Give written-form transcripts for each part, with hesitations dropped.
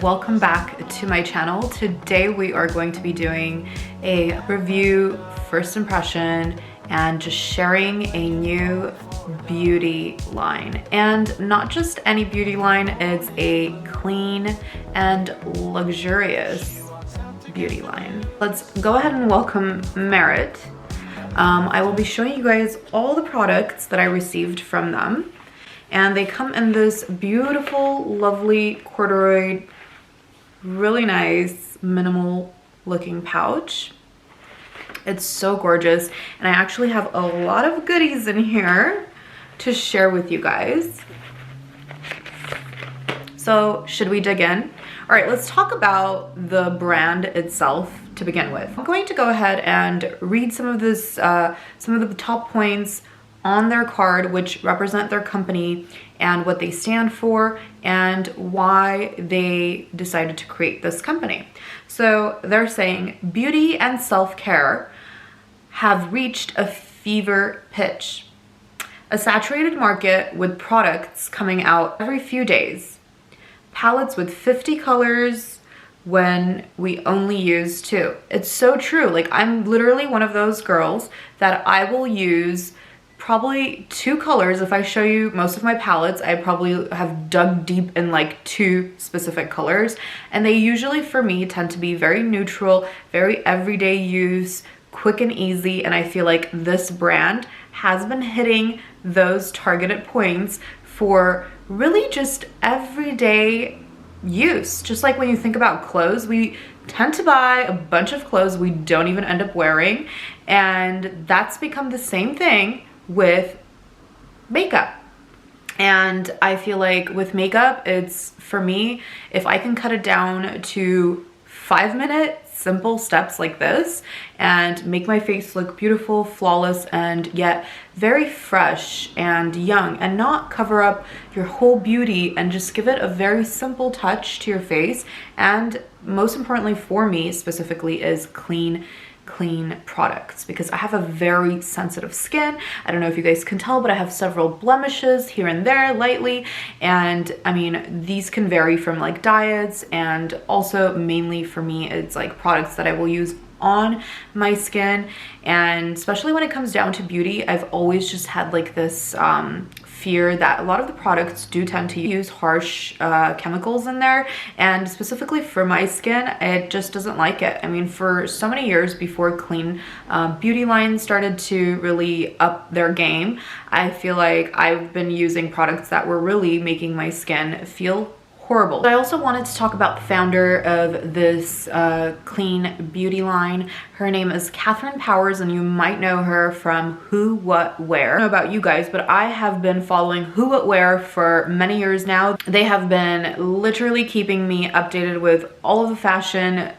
welcome back to my channel. Today we are going to be doing a review, first impression, and just sharing a new beauty line. And not just any beauty line, it's a clean and luxurious beauty line. Let's go ahead and welcome Merit. I will be showing you guys all the products that I received from them. And they come in this beautiful, lovely corduroy, really nice, minimal looking pouch. It's so gorgeous. And I actually have a lot of goodies in here to share with you guys. So should we dig in? All right, let's talk about the brand itself to begin with. I'm going to go ahead and read some of this, some of the top points on their card, which represent their company and what they stand for and why they decided to create this company. So they're saying beauty and self-care have reached a fever pitch. A saturated market with products coming out every few days. Palettes with 50 colors when we only use 2. It's so true. Like, I'm literally one of those girls that I will use probably 2 colors. If I show you most of my palettes, I probably have dug deep in like 2 specific colors, and they usually for me tend to be very neutral, very everyday use, quick and easy. And I feel like this brand has been hitting those targeted points for really just everyday use. Just like when you think about clothes, we tend to buy a bunch of clothes we don't even end up wearing, and that's become the same thing with makeup. And I feel like with makeup, it's, for me, if I can cut it down to 5-minute simple steps like this and make my face look beautiful, flawless, and yet very fresh and young, and not cover up your whole beauty, and just give it a very simple touch to your face, and most importantly for me specifically is clean products, because I have a very sensitive skin. I don't know if you guys can tell, but I have several blemishes here and there lightly, and I mean, these can vary from like diets, and also mainly for me it's like products that I will use on my skin. And especially when it comes down to beauty, I've always just had like this fear that a lot of the products do tend to use harsh chemicals in there, and specifically for my skin, it just doesn't like it. I mean, for so many years before clean beauty lines started to really up their game, I feel like I've been using products that were really making my skin feel horrible. I also wanted to talk about the founder of this clean beauty line. Her name is Catherine Powers, and you might know her from Who What Wear. I don't know about you guys, but I have been following Who What Wear for many years now. They have been literally keeping me updated with all of the fashion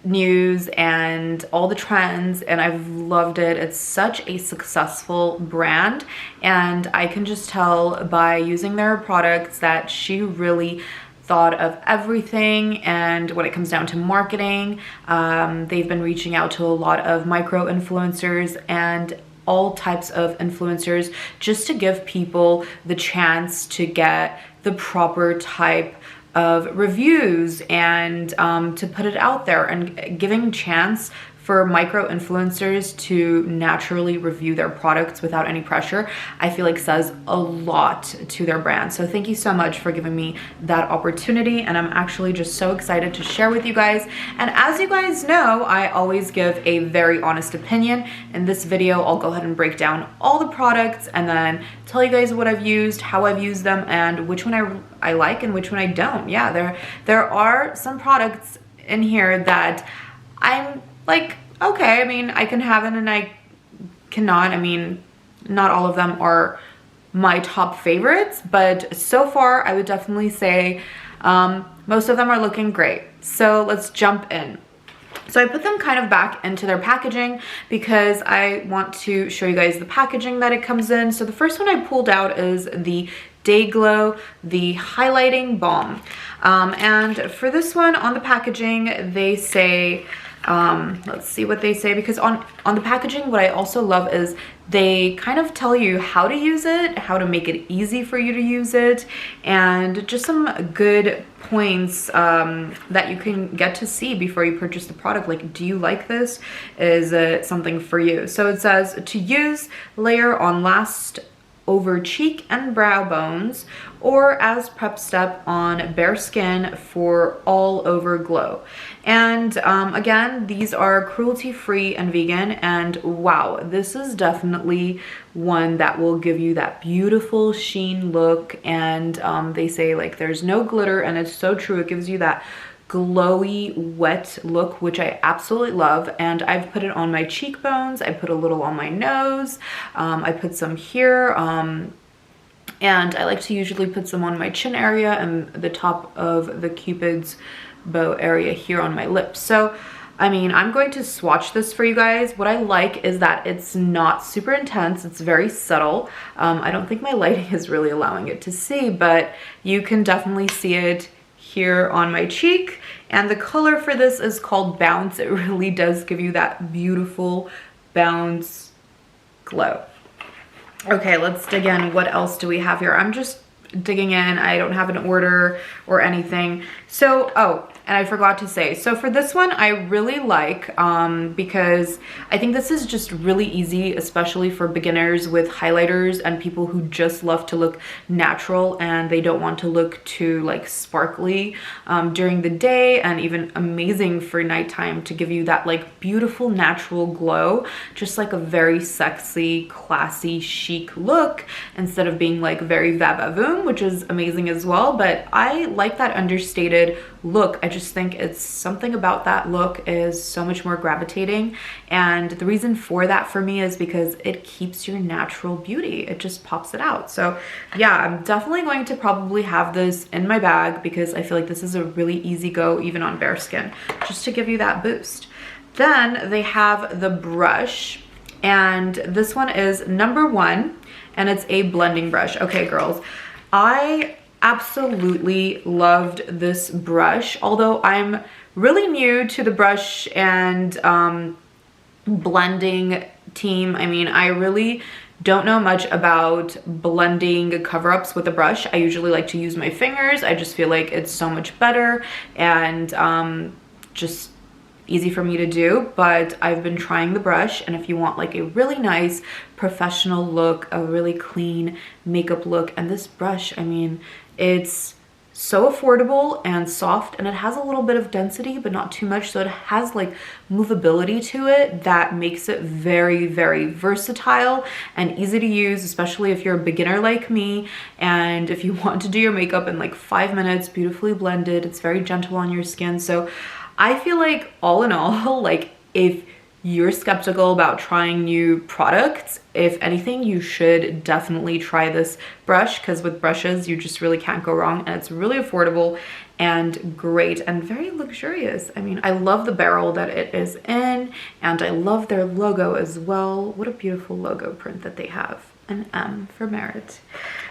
news and all the trends, and I've loved it. It's such a successful brand, and I can just tell by using their products that she really thought of everything. And when it comes down to marketing, they've been reaching out to a lot of micro influencers and all types of influencers just to give people the chance to get the proper type of reviews, and to put it out there, and giving chance for micro influencers to naturally review their products without any pressure, I feel like says a lot to their brand. So thank you so much for giving me that opportunity, and I'm actually just so excited to share with you guys. And as you guys know, I always give a very honest opinion. In this video, I'll go ahead and break down all the products and then tell you guys what I've used, how I've used them, and which one I like and which one I don't. Yeah, there are some products in here that I'm like, okay, I mean, I can have it and I cannot. I mean, not all of them are my top favorites, but so far I would definitely say most of them are looking great. So let's jump in. So I put them kind of back into their packaging because I want to show you guys the packaging that it comes in. So the first one I pulled out is the Day Glow, the highlighting balm. And for this one on the packaging, they say Let's see what they say, because on the packaging, what I also love is they kind of tell you how to use it, how to make it easy for you to use it, and just some good points that you can get to see before you purchase the product. Like, do you like this? Is it something for you? So it says to use, layer on last over cheek and brow bones, or as prep step on bare skin for all over glow. And again, these are cruelty free and vegan, and wow, this is definitely one that will give you that beautiful sheen look. And they say like there's no glitter, and it's so true. It gives you that glowy wet look, which I absolutely love. And I've put it on my cheekbones, I put a little on my nose, I put some here, and I like to usually put some on my chin area and the top of the Cupid's bow area here on my lips. So I mean, I'm going to swatch this for you guys. What I like is that it's not super intense, it's very subtle. I don't think my lighting is really allowing it to see, but you can definitely see it here on my cheek. And the color for this is called Bounce. It really does give you that beautiful bounce glow. Okay, let's dig in. What else do we have here? I'm just digging in. I don't have an order or anything. So, oh, and I forgot to say, so for this one, I really like, because I think this is just really easy, especially for beginners with highlighters and people who just love to look natural and they don't want to look too like sparkly during the day, and even amazing for nighttime to give you that like beautiful natural glow, just like a very sexy, classy, chic look instead of being like very va-va-voom, which is amazing as well. But I like that understated look. I just think it's something about that look is so much more gravitating, and the reason for that for me is because it keeps your natural beauty. It just pops it out. So yeah, I'm definitely going to probably have this in my bag because I feel like this is a really easy go even on bare skin, just to give you that boost. Then they have the brush, and this one is number 1, and it's a blending brush. Okay, girls, I absolutely loved this brush, although I'm really new to the brush and blending team. I mean, I really don't know much about blending cover-ups with a brush. I usually like to use my fingers. I just feel like it's so much better and just easy for me to do. But I've been trying the brush, and if you want like a really nice professional look, a really clean makeup look, and this brush, I mean, it's so affordable and soft, and it has a little bit of density but not too much, so it has like movability to it that makes it very, very versatile and easy to use, especially if you're a beginner like me and if you want to do your makeup in like 5 minutes, beautifully blended. It's very gentle on your skin. So I feel like all in all, like if you're skeptical about trying new products, if anything, you should definitely try this brush, because with brushes, you just really can't go wrong, and it's really affordable and great and very luxurious. I mean, I love the barrel that it is in, and I love their logo as well. What a beautiful logo print that they have. An M for Merit.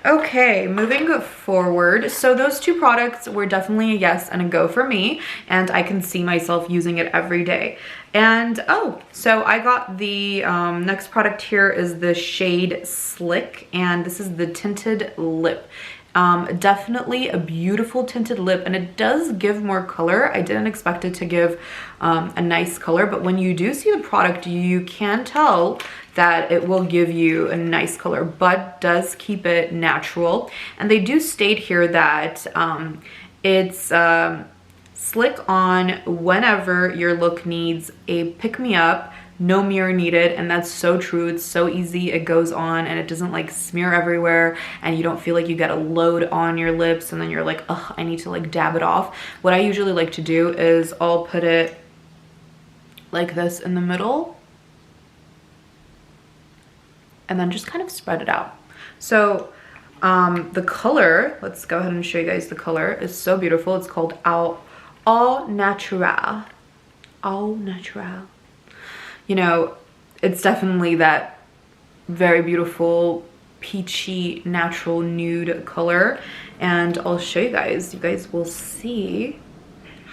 Okay, moving forward. So those 2 products were definitely a yes and a go for me, and I can see myself using it every day. And oh, so I got the next product here is the shade Slick, and this is the tinted lip. Definitely a beautiful tinted lip, and it does give more color. I didn't expect it to give a nice color, but when you do see the product, you can tell that it will give you a nice color, but does keep it natural. And they do state here that it's slick on whenever your look needs a pick-me-up, no mirror needed. And that's so true. It's so easy. It goes on and it doesn't like smear everywhere, and you don't feel like you get a load on your lips and then you're like, ugh, I need to like dab it off. What I usually like to do is I'll put it like this in the middle and then just kind of spread it out. So the color, let's go ahead and show you guys the color, is so beautiful. It's called All Naturel. All Naturel. You know, it's definitely that very beautiful peachy natural nude color, and I'll show you guys. You guys will see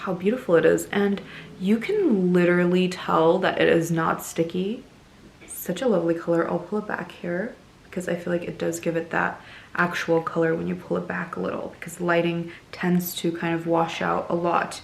how beautiful it is. And you can literally tell that it is not sticky. Such a lovely color. I'll pull it back here because I feel like it does give it that actual color when you pull it back a little, because lighting tends to kind of wash out a lot.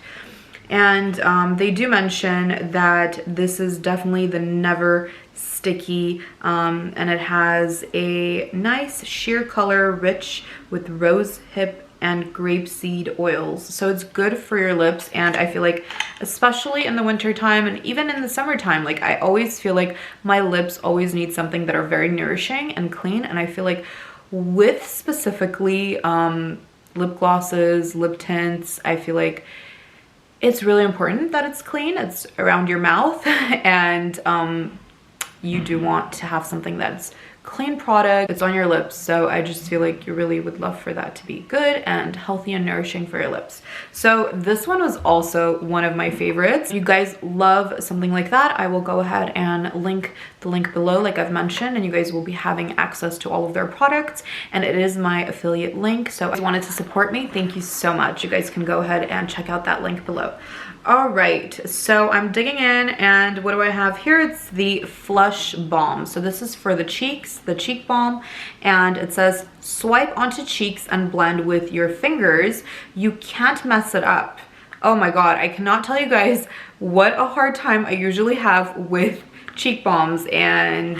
And they do mention that this is definitely the never sticky, and it has a nice sheer color, rich with rose hip and grapeseed oils. So it's good for your lips, and I feel like especially in the winter time and even in the summertime, like I always feel like my lips always need something that are very nourishing and clean. And I feel like with specifically lip glosses, lip tints, I feel like it's really important that it's clean. It's around your mouth, and you do want to have something that's clean product. It's on your lips, so I just feel like you really would love for that to be good and healthy and nourishing for your lips. So this one was also one of my favorites. If you guys love something like that, I will go ahead and link the link below, like I've mentioned, and you guys will be having access to all of their products, and it is my affiliate link. So if you wanted to support me, thank you so much. You guys can go ahead and check out that link below. All right, so I'm digging in, and what do I have here? It's the Flush Balm. So this is for the cheeks, the cheek balm, and it says swipe onto cheeks and blend with your fingers. You can't mess it up. Oh my god, I cannot tell you guys what a hard time I usually have with cheek balms and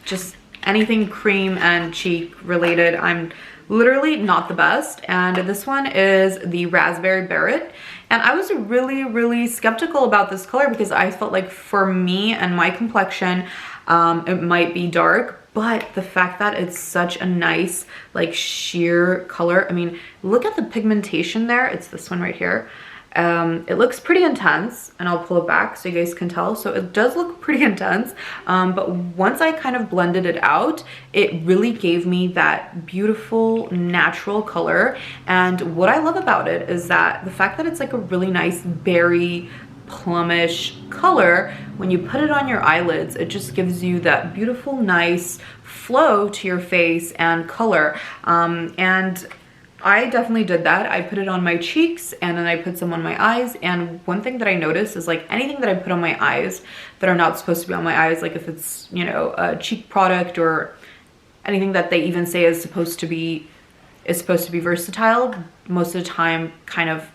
just anything cream and cheek related. I'm literally not the best, and this one is the Raspberry Beret. And I was really skeptical about this color because I felt like for me and my complexion, it might be dark, but the fact that it's such a nice like sheer color, I mean, look at the pigmentation there. It's this one right here. It looks pretty intense, and I'll pull it back so you guys can tell. So it does look pretty intense, but once I kind of blended it out, it really gave me that beautiful natural color. And what I love about it is that the fact that it's like a really nice berry plumish color, when you put it on your eyelids, it just gives you that beautiful nice flow to your face and color. And I definitely did that. I put it on my cheeks, and then I put some on my eyes. And one thing that I noticed is like anything that I put on my eyes that are not supposed to be on my eyes, like if it's, you know, a cheek product or anything that they even say is supposed to be versatile, most of the time kind of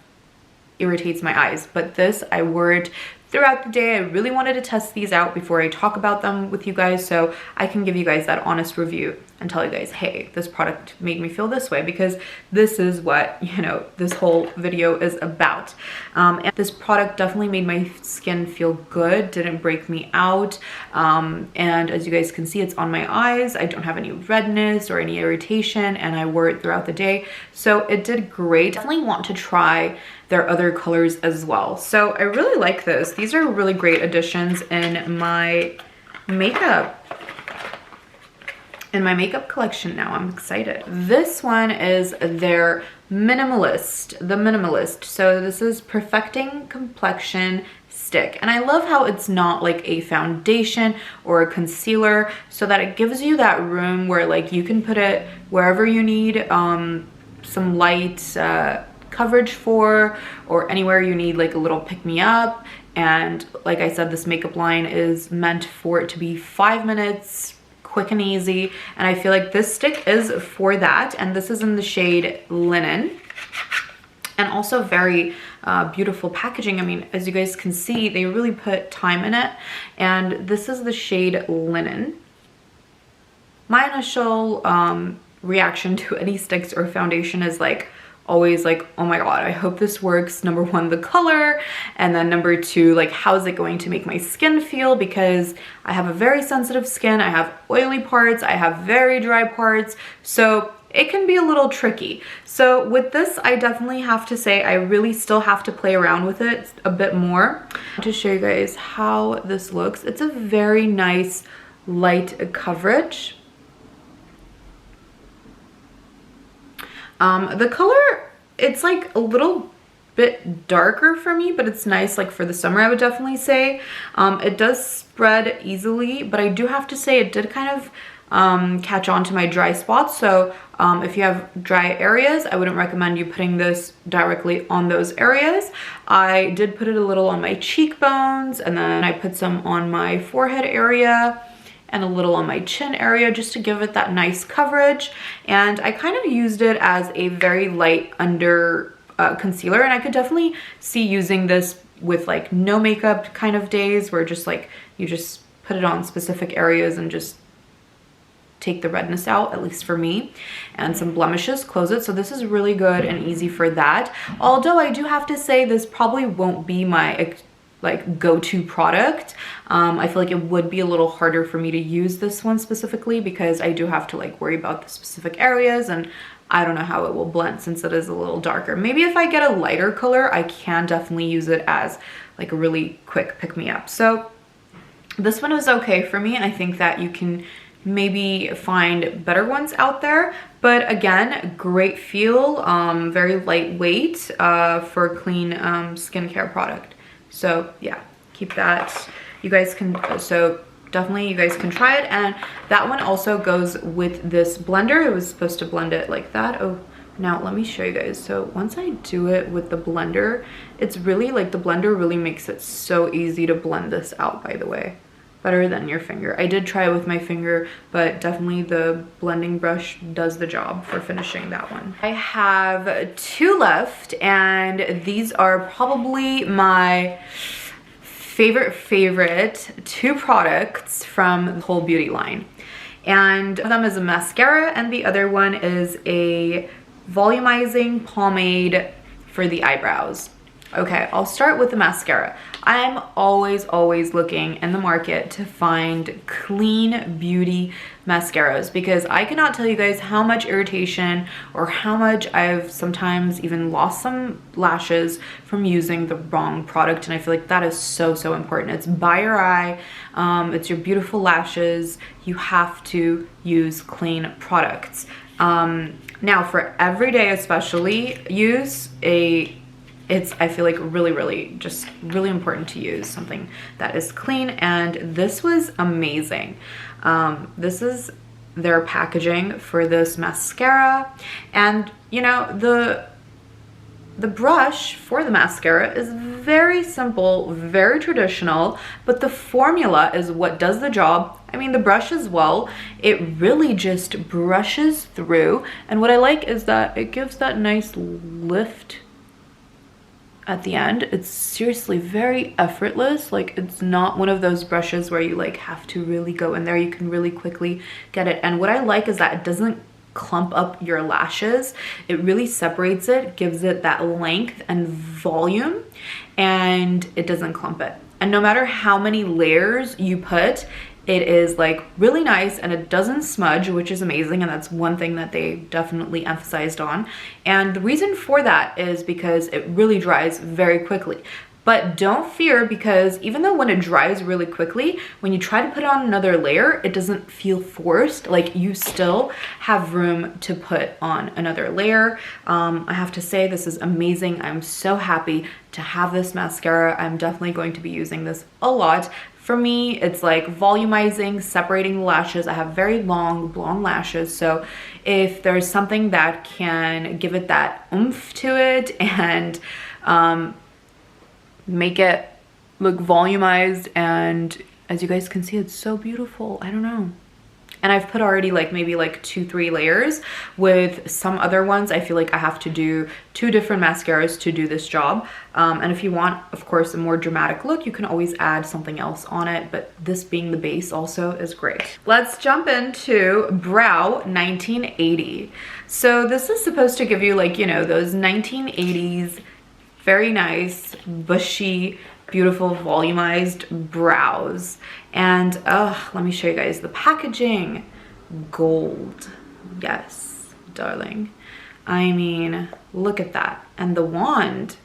irritates my eyes. But this, I wore it throughout the day. I really wanted to test these out before I talk about them with you guys, so I can give you guys that honest review and tell you guys, hey, this product made me feel this way, because this is what, you know, this whole video is about. And this product definitely made my skin feel good, didn't break me out. And as you guys can see, it's on my eyes. I don't have any redness or any irritation, and I wore it throughout the day. So it did great. Definitely want to try their other colors as well. So I really like this. These are really great additions in my makeup collection now. I'm excited. This one is their Minimalist, the Minimalist. So this is Perfecting Complexion Stick. And I love how it's not like a foundation or a concealer, so that it gives you that room where like you can put it wherever you need some light coverage for, or anywhere you need like a little pick-me-up. And like I said, this makeup line is meant for it to be 5 minutes, quick and easy, and I feel like this stick is for that. And this is in the shade Linen, and also very beautiful packaging. I mean, as you guys can see, they really put time in it, and this is the shade Linen. My initial reaction to any sticks or foundation is like always like, oh my god, I hope this works. Number one, the color, and then number two, like how is it going to make my skin feel, because I have a very sensitive skin. I have oily parts, I have very dry parts, so it can be a little tricky. So with this, I definitely have to say I really still have to play around with it a bit more to show you guys how this looks. It's a very nice light coverage. The color, it's like a little bit darker for me, but it's nice like for the summer, I would definitely say. It does spread easily, but I do have to say it did kind of catch on to my dry spots. So if you have dry areas, I wouldn't recommend you putting this directly on those areas. I did put it a little on my cheekbones, and then I put some on my forehead area and a little on my chin area just to give it that nice coverage. And I kind of used it as a very light under concealer, and I could definitely see using this with like no makeup kind of days where just like you just put it on specific areas and just take the redness out, at least for me, and some blemishes, close it. So this is really good and easy for that. Although I do have to say this probably won't be my like go-to product. I feel like it would be a little harder for me to use this one specifically because I do have to like worry about the specific areas, and I don't know how it will blend since it is a little darker. Maybe if I get a lighter color, I can definitely use it as like a really quick pick-me-up. So this one was okay for me, and I think that you can maybe find better ones out there. But again, great feel, very lightweight for a clean skincare product. So yeah, keep that. You guys can, so definitely you guys can try it. And that one also goes with this blender. It was supposed to blend it like that. Oh, now let me show you guys. So once I do it with the blender, it's really like the blender really makes it so easy to blend this out, by the way. Better than your finger. I did try it with my finger, but definitely the blending brush does the job for finishing that one. I have 2 left, and these are probably my favorite 2 products from the whole beauty line. And one of them is a mascara, and the other one is a volumizing pomade for the eyebrows. Okay, I'll start with the mascara. I'm always looking in the market to find clean beauty mascaras because I cannot tell you guys how much irritation or how much I've sometimes even lost some lashes from using the wrong product, and I feel like that is so important. It's by your eye, it's your beautiful lashes. You have to use clean products. Now for everyday especially use, I feel like really just really important to use something that is clean, and this was amazing. This is their packaging for this mascara, and you know, the brush for the mascara is very simple, very traditional, but the formula is what does the job. I mean, the brush as well, it really just brushes through, and what I like is that it gives that nice lift at the end. It's seriously very effortless. Like, it's not one of those brushes where you like have to really go in there. You can really quickly get it. And what I like is that it doesn't clump up your lashes. It really separates it, gives it that length and volume, and it doesn't clump it. And no matter how many layers you put, it is like really nice, and it doesn't smudge, which is amazing, and that's one thing that they definitely emphasized on. And the reason for that is because it really dries very quickly. But don't fear, because even though when it dries really quickly, when you try to put on another layer, it doesn't feel forced. Like, you still have room to put on another layer. I have to say, this is amazing. I'm so happy to have this mascara. I'm definitely going to be using this a lot. For me, it's like volumizing, separating the lashes. I have very long blonde lashes, so if there's something that can give it that oomph to it and make it look volumized, and as you guys can see, it's so beautiful. I don't know. And I've put already like maybe like 2-3 layers. With some other ones, I feel like I have to do 2 different mascaras to do this job. And if you want, of course, a more dramatic look, you can always add something else on it, but this being the base also is great. Let's jump into Brow 1980. So this is supposed to give you, like, you know, those 1980s, very nice, bushy, beautiful volumized brows. And let me show you guys the packaging. Gold. Yes, darling. I mean, look at that. And the wand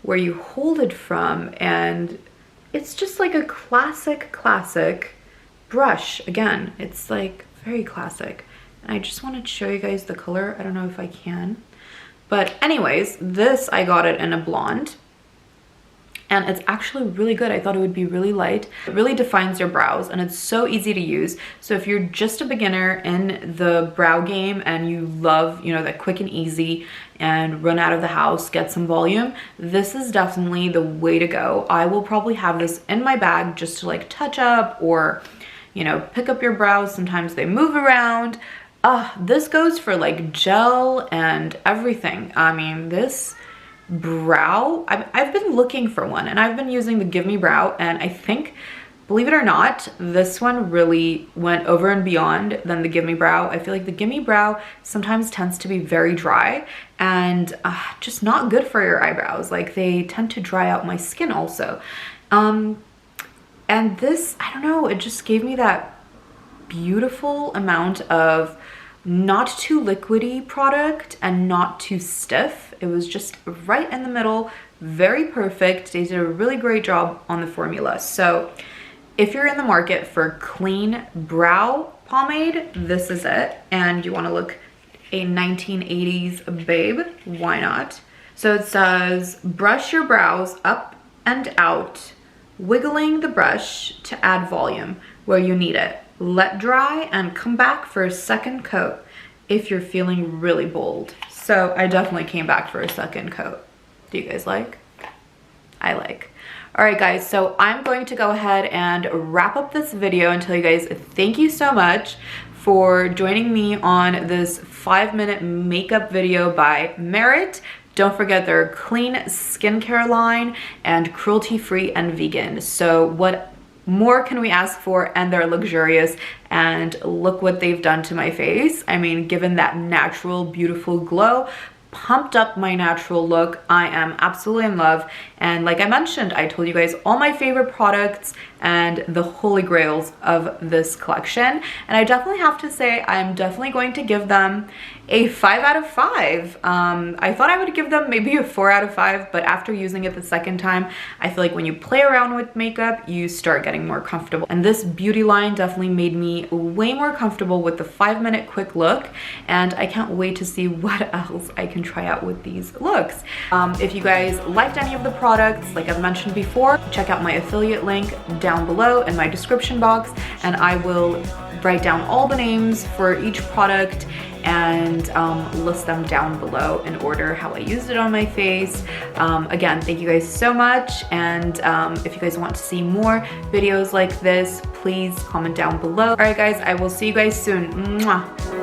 where you hold it from, and it's just like a classic brush. Again, it's like very classic. And I just wanted to show you guys the color. I don't know if I can, But anyways, this, I got it in a blonde. And it's actually really good. I thought it would be really light. It really defines your brows and it's so easy to use. So if you're just a beginner in the brow game and you love, you know, that quick and easy and run out of the house, get some volume, this is definitely the way to go. I will probably have this in my bag just to like touch up or, you know, pick up your brows. Sometimes they move around. This goes for like gel and everything. I mean, this brow, I've been looking for one and I've been using the Give Me Brow, and I think, believe it or not, this one really went over and beyond than the Give Me Brow. I feel like the Give Me Brow sometimes tends to be very dry and just not good for your eyebrows. Like they tend to dry out my skin also. And this, I don't know, it just gave me that beautiful amount of not too liquidy product and not too stiff. It was just right in the middle, very perfect. They did a really great job on the formula. So if you're in the market for clean brow pomade, this is it. And you want to look a 1980s babe, why not? So it says, brush your brows up and out, wiggling the brush to add volume where you need it. Let dry and come back for a second coat if you're feeling really bold. So I definitely came back for a second coat. Do you guys like? I like. All right, guys, so I'm going to go ahead and wrap up this video and tell you guys thank you so much for joining me on this 5-minute makeup video by Merit. Don't forget their clean skincare line and cruelty-free and vegan. So what more can we ask for? And they're luxurious, and look what they've done to my face. I mean, given that natural, beautiful glow, pumped up my natural look. I am absolutely in love. And like I mentioned, I told you guys all my favorite products and the holy grails of this collection. And I definitely have to say, I'm definitely going to give them a 5 out of 5. I thought I would give them maybe a 4 out of 5, but after using it the second time, I feel like when you play around with makeup, you start getting more comfortable. And this beauty line definitely made me way more comfortable with the 5-minute quick look. And I can't wait to see what else I can try out with these looks. If you guys liked any of the products, like I've mentioned before, check out my affiliate link down below in my description box, and I will write down all the names for each product and list them down below in order how I used it on my face. Again, thank you guys so much, and if you guys want to see more videos like this, please comment down below. All right guys, I will see you guys soon. Mwah.